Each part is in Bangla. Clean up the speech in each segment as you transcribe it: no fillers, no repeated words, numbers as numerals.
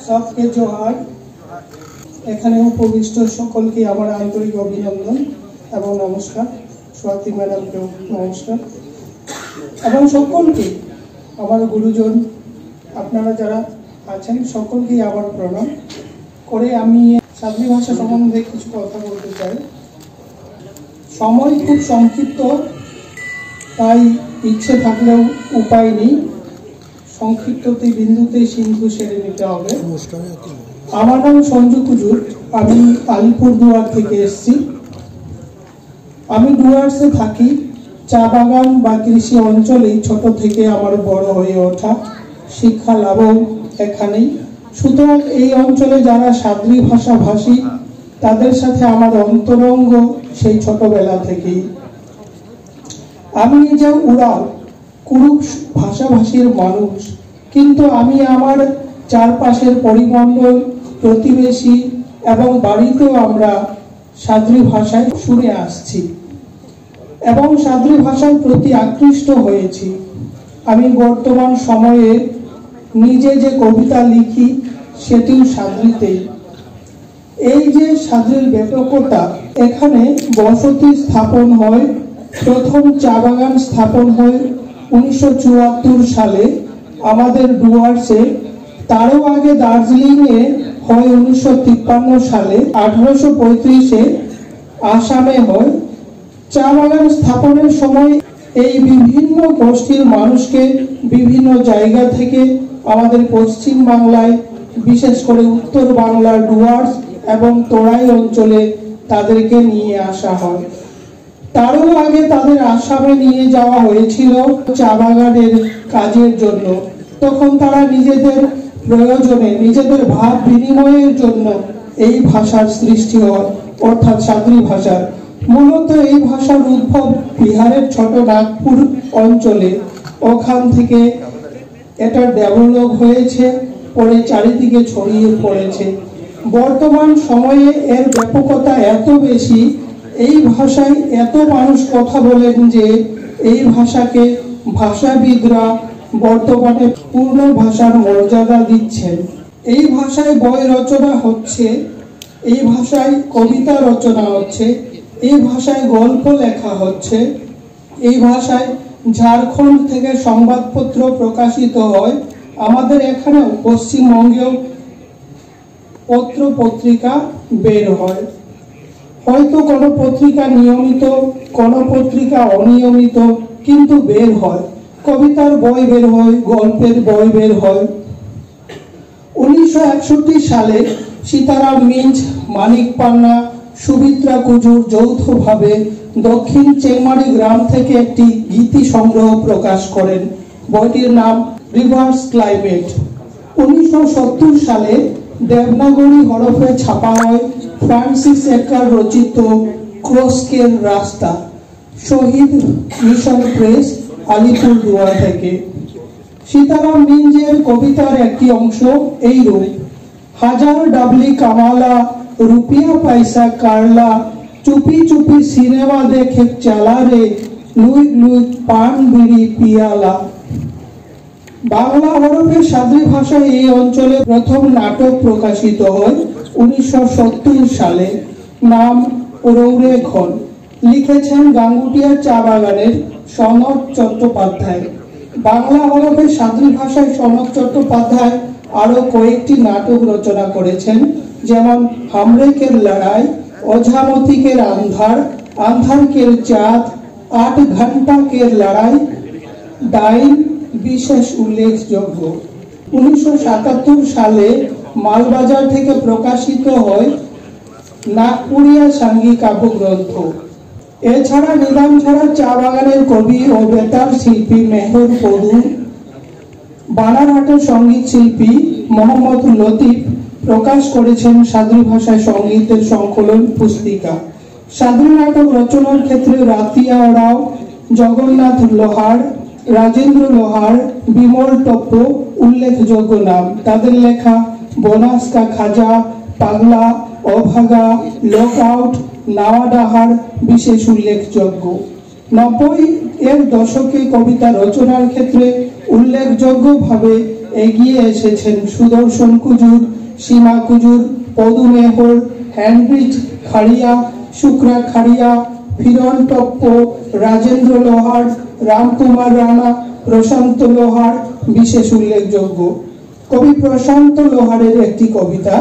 सबके जोहार। এখানে উপবিষ্ট সকলকে আমার আন্তরিক অভিনন্দন এবং নমস্কার। स्वाति ম্যাডামকেও নমস্কার এবং সকলকে আমার গুরুজন আপনারা যারা আছেন সকলকে আমার প্রণাম করে আমি সাদরি ভাষা সম্বন্ধে কিছু কথা বলতে চাই। সময় খুব সংক্ষিপ্ত, তাই ইচ্ছে থাকলেও উপায় নেই, সংক্ষিপ্ততে বিন্দুতে সিন্ধু সেরে নিতে হবে। আমার নাম সঞ্জু কুজুর, আমি আলিপুরদুয়ার থেকে এসেছি। আমি ডুয়ার্সে থাকি, চা বাগান বা কৃষি অঞ্চলেই ছোট থেকে আমার বড় হয়ে ওঠা, শিক্ষা লাভও এখানেই। সুতরাং এই অঞ্চলে যারা সাদরি ভাষা ভাষী তাদের সাথে আমার অন্তরঙ্গ সেই ছোটবেলা থেকেই। আমি নিজে উড়াও কুরুক ভাষাভাষীর মানুষ, কিন্তু আমি আমার চারপাশের পরিমণ্ডল, প্রতিবেশী এবং বাড়িতেও আমরা সাদরি ভাষায় শুনে আসছি এবং সাদরি ভাষার প্রতি আকৃষ্ট হয়েছি। আমি বর্তমান সময়ে নিজে যে কবিতা লিখি সেটিও সাদরিতেই। এই যে সাদরির ব্যাপকতা, এখানে বসতি স্থাপন হয়, প্রথম চা বাগান স্থাপন হয় 1974 সালে আমাদের ডুয়ার্সে। তারও আগে দার্জিলিংয়ে হয় 1953 সালে, 1835-এ আসামে হয়। চা বাগান স্থাপনের সময় এই বিভিন্ন গোষ্ঠীর মানুষকে বিভিন্ন জায়গা থেকে আমাদের পশ্চিম বাংলায়, বিশেষ করে উত্তর বাংলার ডুয়ার্স এবং তোরাই অঞ্চলে তাদেরকে নিয়ে আসা হয়। তারও আগে তাদের আসামে নিয়ে যাওয়া হয়েছিল চা বাগানের কাজের জন্য। তখন তারা নিজেদের প্রয়োজনে, নিজেদের ভাব বিনিময়ের জন্য এই ভাষার সৃষ্টি হয়, অর্থাৎ সাদরি ভাষার। মূলত এই ভাষার উদ্ভব বিহারের ছোট নাগপুর অঞ্চলে, ওখান থেকে এটা ডেভেলপ হয়েছে, পরে চারিদিকে ছড়িয়ে পড়েছে। বর্তমান সময়ে এর ব্যাপকতা এত বেশি, এই ভাষায় এত মানুষ কথা বলেন যে এই ভাষাকে ভাষাবিদরা বর্তমানে পূর্ণ ভাষার মর্যাদা দিচ্ছেন। এই ভাষায় বই রচনা হচ্ছে, এই ভাষায় কবিতা রচনা হচ্ছে, এই ভাষায় গল্প লেখা হচ্ছে, এই ভাষায় ঝাড়খণ্ড থেকে সংবাদপত্র প্রকাশিত হয়। আমাদের এখানে পশ্চিমবঙ্গেও পত্র পত্রিকা বের হয়। হয়তো কোনো পত্রিকা নিয়মিত, কোনো পত্রিকা অনিয়মিত, কিন্তু বের হয়। কবিতার বই বের হয়, গল্পের বই বের হয়। 1961 সালে সীতারাম মিঞ্জ, মানিক পান্না, সুমিত্রা কুজুর যৌথভাবে দক্ষিণ চেংমারি গ্রাম থেকে একটি গীতি সংগ্রহ প্রকাশ করেন। বইটির নাম রিভার্স ক্লাইমেট। 1970 সালে দেবনাগরী হরফে ছাপা হয় ফ্রান্সিস একার রচিত ক্রস্কের রাস্তা, শহীদ মিশন প্রেস, আলিপুরদুয়ার থেকে। সীতারাম মিঞ্জের কবিতার একটি অংশ এইরূপ: হাজার ডাবলি কামালা, রুপিয়া পয়সা কারলা, চুপি চুপি সিনেমা দেখে চালা রে, লুই লুই পান বিড়ি পিয়ালা। বাংলা হরফে সাদরি ভাষায় এই অঞ্চলে প্রথম নাটক প্রকাশিত হয় 1970 সালে। নাম রৌরে খন। লিখেছেন গাঙ্গুটিয়া চা বাগানের সনদ চট্টোপাধ্যায়। বাংলা হরফে সাদরি ভাষায় সনদ চট্টোপাধ্যায় আরো কয়েকটি নাটক রচনা করেছেন, যেমন হামরেকের লড়াই, ওঝামতিকের আন্ধার, আন্ধারকের চাঁদ, 8 ঘন্টাকের লড়াই, ডাইন বিশেষ উল্লেখযোগ্য। 1977 সালে মালবাজার থেকে প্রকাশিত হয় নাগপুরিয়া সাঙ্গী কাব্যগ্রন্থ। এছাড়া নিলামছড়া চা বাগানের কবি ও বেতার শিল্পী মেহর পদুর, বানারহাটের সঙ্গীত শিল্পী মোহাম্মদ লতিফ প্রকাশ করেছেন সাদরি ভাষায় সঙ্গীতের সংকলন পুস্তিকা। সাদরি নাটক রচনার ক্ষেত্রে রাতিয়া ওরাও, জগন্নাথ লোহার, রাজেন্দ্র লোহার, বিমল টপ্প উল্লেখযোগ্য নাম। তাদের লেখা বনাস কা খাজা, পাগলা, অভাগা, লকআউট, নাওয়াডাহার বিশেষ উল্লেখযোগ্য। 90-এর দশকে কবিতা রচনার ক্ষেত্রে উল্লেখযোগ্যভাবে এগিয়ে এসেছেন সুদর্শন কুজুর, সীমা কুজুর, পদু মেহর, হেনরিচ খাড়িয়া, শুক্রা খাড়িয়া, ফিরন টপ্প, রাজেন্দ্র লোহার, রামকুমার রানা, প্রশান্ত লোহার বিশেষ উল্লেখযোগ্য। কবি প্রশান্ত লোহারের একটি কবিতা,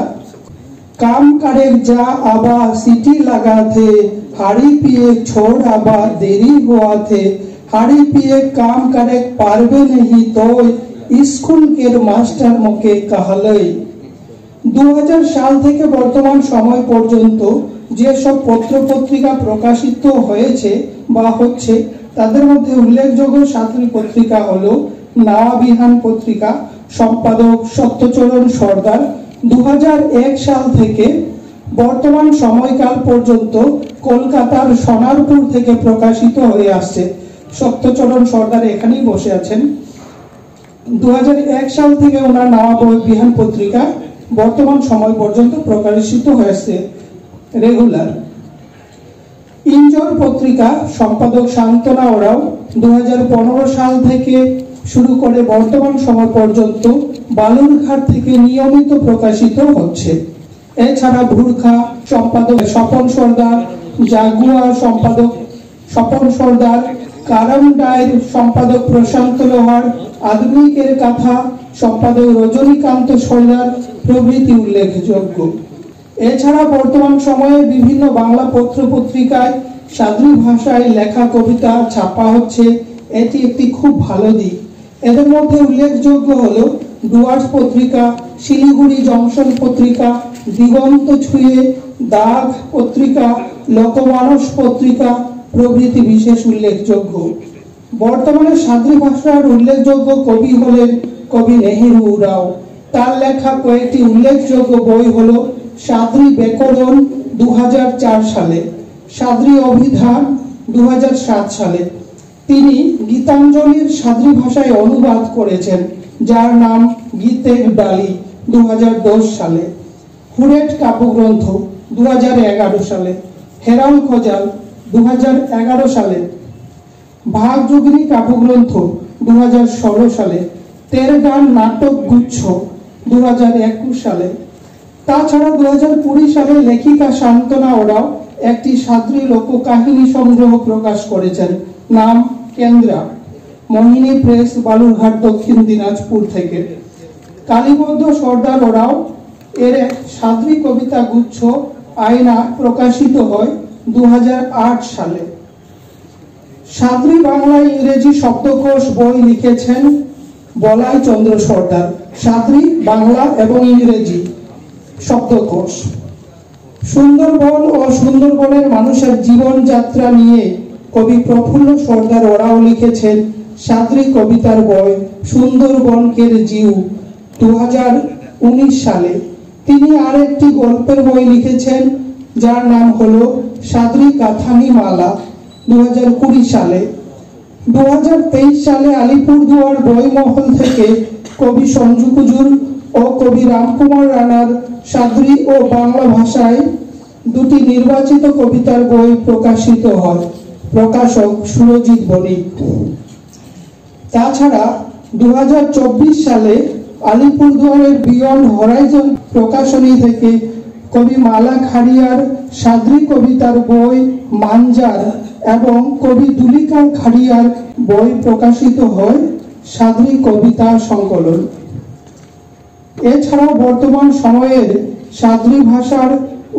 কাম কারেক যা আবা সিটি লাগাতে, হাড়ি পিয়ে ছোড় আবা দেরি হওয়াতে, হাড়ি পিয়ে কাম কারেক পারবে नहीं तो স্কুল কের মাস্টার মুখে কাহালই। 2000 সাল থেকে বর্তমান সময় পর্যন্ত যেসব পত্র পত্রিকা প্রকাশিত হয়েছে বা হচ্ছে তাদের মধ্যে উল্লেখযোগ্য 7টি পত্রিকা হলো নয়া বিহান পত্রিকা, সম্পাদক সত্যচরণ সর্দার। 2001 সাল থেকে বর্তমান সময়কাল পর্যন্ত কলকাতার সোনারপুর থেকে প্রকাশিত হয়ে আসছে। সত্যচরণ সর্দার এখানেই বসে আছেন। 2001 সাল থেকে ওনার নয়া বিহান পত্রিকা বর্তমান সময় পর্যন্ত প্রকাশিত হয়েছে রেগুলার। ইঞ্জর পত্রিকা, সম্পাদক শান্তনা ওরাও, 2015 সাল থেকে শুরু করে বর্তমান সময় পর্যন্ত বালুরঘাট থেকে নিয়মিত প্রকাশিত হচ্ছে। এছাড়া ভুরখা, সম্পাদক স্বপন সর্দার, জাগুয়া, সম্পাদক স্বপন সর্দার, কারামডাইর, সম্পাদক প্রশান্ত লোহার, আধুনিকের কথা, সম্পাদক রজনীকান্ত সর্দার প্রভৃতি উল্লেখযোগ্য। এছাড়া বর্তমান সময়ে বিভিন্ন বাংলা পত্র পত্রিকায় সাদ্রি ভাষায় লেখা কবিতা ছাপা হচ্ছে, এটি একটি খুব ভালো দিক। এদের মধ্যে উল্লেখযোগ্য হলো ডুয়ার্স পত্রিকা, শিলিগুড়ি জংশন পত্রিকা, দিগন্ত ছুঁয়ে, দাগ পত্রিকা, লোকমানস পত্রিকা প্রভৃতি বিশেষ উল্লেখযোগ্য। বর্তমানে সাদ্রি ভাষার উল্লেখযোগ্য কবি হলেন কবি নেহেরু রাও। তার লেখা কয়েকটি উল্লেখযোগ্য বই হলো সাদ্রি ব্যাকরণ 2004 সালে, সাদ্রি অভিধান 2007 সালে। তিনি গীতাঞ্জলির সাদ্রি ভাষায় অনুবাদ করেছেন, যার নাম গীতের ডালি 2010 সালে। হুরেট কাব্যগ্রন্থ 2011 সালে, হেরাল খজাল 2011 সালে, ভাগযোগিনী কাব্যগ্রন্থ 2016 সালে, তেরগান নাটক গুচ্ছ 2021 সালে। তাছাড়া 2020 সালে লেখিকা শান্তনা ওরাও একটি সাদ্রি লোককাহিনী সংগ্রহ প্রকাশ করেছেন, নাম কেন্দ্রা, মোহিনী প্রেস, বালুরঘাট, দক্ষিণ দিনাজপুর থেকে। কালীপদ সর্দার ওরাও এর এক সাদ্রি কবিতা গুচ্ছ আয়না প্রকাশিত হয় 2008 সালে। সাদ্রি বাংলা ইংরেজি শব্দকোষ বই লিখেছেন বলাই চন্দ্র সর্দার, সাদ্রি বাংলা এবং ইংরেজি শব্দকোষ। সুন্দরবন ও সুন্দরবনের মানুষের জীবনযাত্রা নিয়ে কবি প্রফুল্ল সর্দার ওরাও লিখেছেন সাদ্রি কবিতার বই সুন্দরবনকের জিউ 2019 সালে। তিনি আরেকটি গল্পের বই লিখেছেন যার নাম হলো সাদ্রি কাথানি মালা 2020 সালে। 2023 সালে আলিপুরদুয়ার বইমহল থেকে কবি সঞ্জু কুজুর ও কবি রামকুমার রানার সাদ্রি ও বাংলা ভাষায় দুটি নির্বাচিত কবিতার বই প্রকাশিত হয়, প্রকাশক সুরজিৎ বণিক। তাছাড়া 2024 সালে আলিপুরদুয়ারের বিয়ন্ড হরাইজন প্রকাশনী থেকে কবি মালা খাড়িয়ার সাদ্রি কবিতার বই মানজার এবং কবি দুলিকা খাড়িয়ার বই প্রকাশিত হয় সাদ্রি কবিতা সংকলন। এছাড়াও বর্তমান সময়ের সাদ্রি ভাষার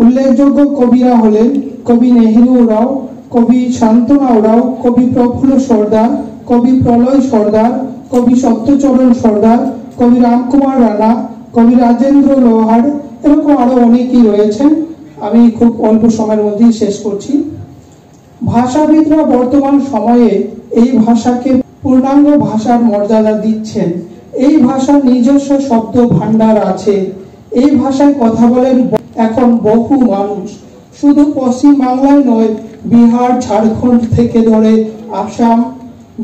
উল্লেখযোগ্য কবিরা হলেন কবি নেহেরু রাও, কবি শান্তনা রাও, কবি প্রফুল্ল সর্দার, কবি প্রলয় সর্দার, কবি সত্যচরণ সর্দার, কবি রামকুমার রানা, কবি রাজেন্দ্র লোহার, এরকম আরো অনেকেই রয়েছেন। আমি খুব অল্প সময়ের মধ্যেই শেষ করছি। ভাষাবিদরা বর্তমান সময়ে এই ভাষাকে পূর্ণাঙ্গ ভাষার মর্যাদা দিচ্ছেন। এই ভাষার নিজস্ব শব্দ ভান্ডার আছে। এই ভাষায় কথা বলেন এখন বহু মানুষ, শুধু পশ্চিম বাংলায় নয়, বিহার, ঝাড়খণ্ড থেকে ধরে আসাম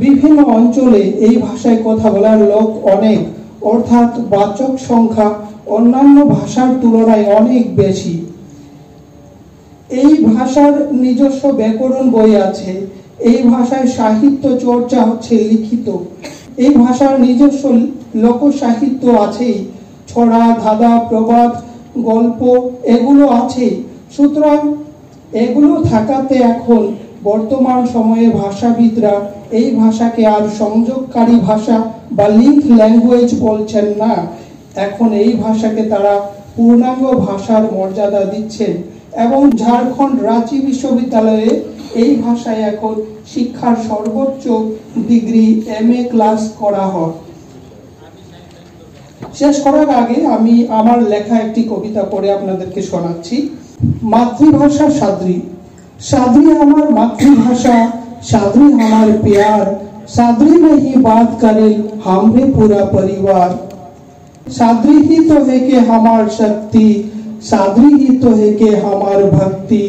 বিভিন্ন অঞ্চলে এই ভাষায় কথা বলার লোক অনেক, অর্থাৎ বাচক সংখ্যা অন্যান্য ভাষার তুলনায় অনেক বেশি। এই ভাষার নিজস্ব ব্যাকরণ বই আছে, এই ভাষায় সাহিত্য চর্চা হচ্ছে লিখিত, এই ভাষার নিজস্ব লোক সাহিত্য আছে, ছড়া, ধাঁধা, প্রবাদ, গল্প এগুলো আছে। সুতরাং এগুলো থাকাতে এখন বর্তমান সময়ে ভাষাবিদরা এই ভাষাকে আর সংযোগকারী ভাষা বা লিঙ্ক ল্যাঙ্গুয়েজ বলছেন না, এখন এই ভাষাকে তারা পূর্ণাঙ্গ ভাষার মর্যাদা দিচ্ছেন এবং ঝাড়খণ্ড রাঁচি বিশ্ববিদ্যালয়ে এই ভাষায় এখন শিক্ষার সর্বোচ্চ ডিগ্রি MA ক্লাস করা হয়। শেষ করার আগে আমি আমার লেখা একটি কবিতা পড়ে আপনাদেরকে শোনাচ্ছি। মাতৃভাষা সাদরি। सादरी हमार मातृभाषा, सादरी हमार प्यार, सादरी में ही बात करे हमरे पूरा परिवार। सादरी ही तो है के हमार शक्ति, सादरी ही तो है के हमार भक्ति,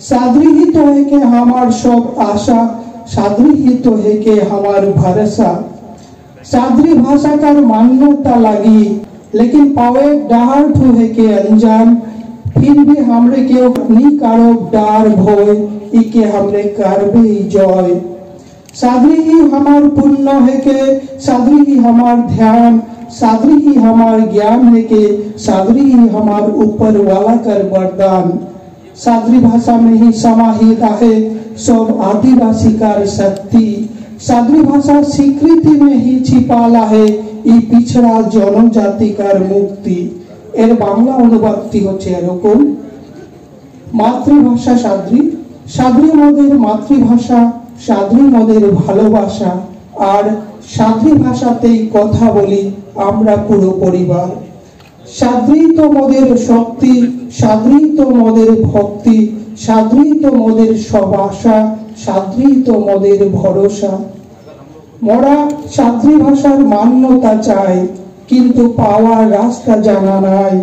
सादरी ही तो है के हमार सब आशा, सादरी ही तो है के हमार भरोसा। सादरी भाषा का मान्यता लगी, लेकिन पावे डहार ठो है के अनजान, फिर भी हमरे केउ नी कारो डार भय, इके हमरे करबे जय। सादरी ही हमार पुण्य है के, सादरी ही हमार ध्यान, सादरी ही हमार ज्ञान है के, सादरी ही हमार ऊपर वाला कर वरदान। सादरी भाषा में ही समाहित है सब आदिवासी का शक्ति, सादरी भाषा स्वीकृति में ही छिपाला है ई पिछड़ा जनजाति का मुक्ति। এর বাংলা অনুবাদটি হচ্ছে এরকম। মাতৃভাষা সাদরি, সাদরি মোদের মাতৃভাষা, সাদরি মোদের ভালোবাসা, আর সাদরি ভাষাতেই কথা বলি আমরা পুরো পরিবার। সাদরি তো মোদের শক্তি, সাদরি তো মোদের ভক্তি, সাদরি তো মোদের সব আশা, সাদরি তো মোদের ভরসা। মোরা সাদরি ভাষার মান্যতা চাই, কিন্তু পাওয়ার রাস্তা জানা নাই,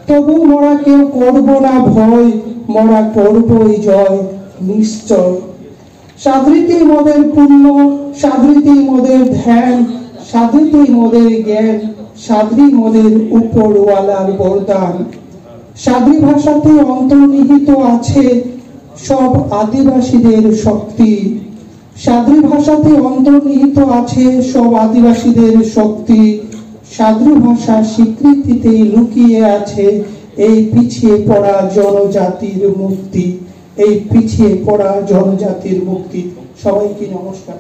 তবু মোরা কেউ করব না ভয়, মোরা করবই জয় নিশ্চয়। সাদরিতে মোদের পুণ্য, সাদরিতে মোদের ধ্যান, সাদরিতে মোদের জ্ঞান, সাদরি মোদের উপরওয়ালার বরদান। সাদরি ভাষাতে অন্তর্নিহিত আছে সব আদিবাসীদের শক্তি, সাদরি ভাষাতে অন্তর্নিহিত আছে সব আদিবাসীদের শক্তি। সাদরি ভাষা স্বীকৃতিতে লুকিয়ে আছে এই পিছিয়ে পড়া জনজাতির মুক্তি, এই পিছিয়ে পড়া জনজাতির মুক্তি। সবাইকে নমস্কার।